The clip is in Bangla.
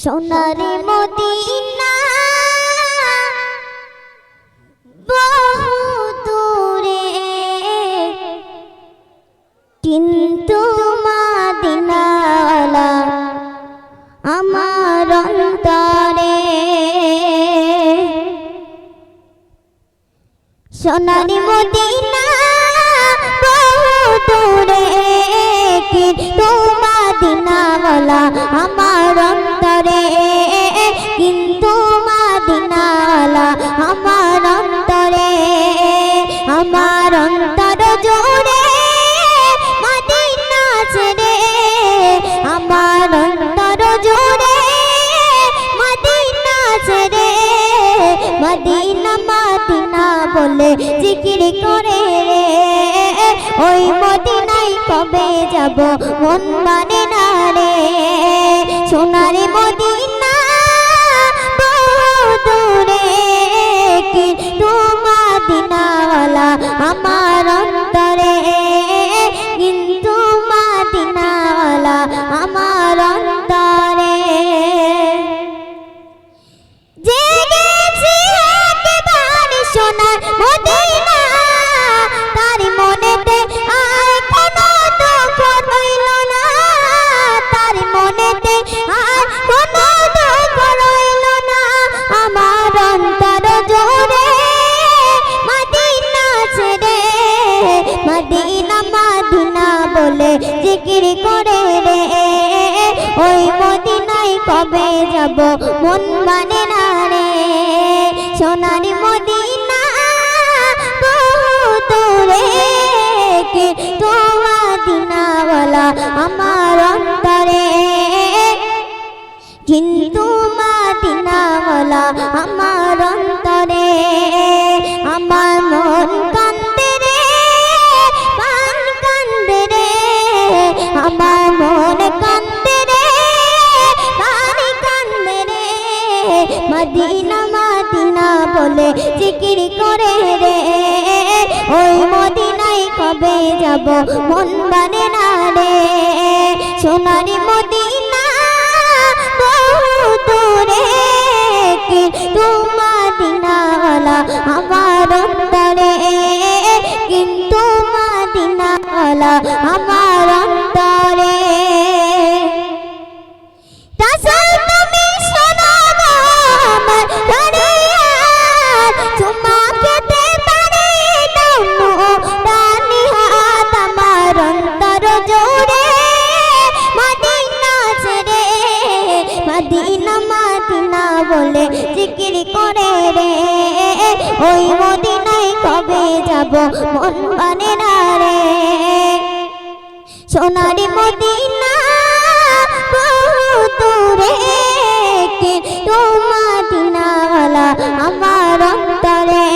সোনার মদিনা বহু দূরে, কিন্তু মদিনাওয়ালা আমার অন্তরে। সোনার মদিনা বহু দূরে, কিন্তু মদিনাওয়ালা আমার অন্তরে, কিন্তু মদিনাওয়ালা আমার অন্তরে। আমার অন্তর জুড়ে মদিনা ছেড়ে, আমার অন্তর জুড়ে মদিনা ছেড়ে, মদিনা মদিনা বলে জিকির করে রে। ওই মদিনায় কবে যাব মন মানে না রে। সোনার মদিনা বহু দূরে, কিন্তু মদিনাওয়ালা আমার অন্তরে, কিন্তু মদিনাওয়ালা আমার অন্তরে। জেগেছি একবার সোনার মদিনা, তার মনেতে আর কোনো দুঃখ রইল না, তার মনেতে আর কোনো দুঃখ রইল না। আমার অন্তর জুড়ে মদিনা ছেড়ে, মদিনা মদিনা বলে জিকির করে রে। ওই মদিনায় কবে যাব মন মানে না রে। সোনার মদিনা বহু দূরে, কিন্তু মদিনাওয়ালা আমার অন্তরে, কিন্তু মদিনাওয়ালা আমার অন্তরে। আমার মন কান্দে রে, প্রাণ কান্দে রে, আমার মন কান্দে রে, প্রাণ কান্দে রে। মদিনা মদিনা বলে জিকির করে রে। ওই মদিনায় কবে যাব মন মানে না রে। সোনার মদিনা বহু দূরে, কিন্তু মদিনাওয়ালা আমার অন্তরে, কিন্তু মদিনাওয়ালা আমার অন্তরে। রাসূল তুমি শোনো গো আমার ফরিয়াদ, চুমা খেতে পারি না রানী হাত। আমার অন্তর জুড়ে মদিনা ছেড়ে, মদিনা মদিনা বলে জিকির করে রে। ওই মদিনায় কবে যাব মন মানে না রে। সোনার মদিনা বহু দূরে, কিন্তু মদিনাওয়ালা আমার অন্তরে।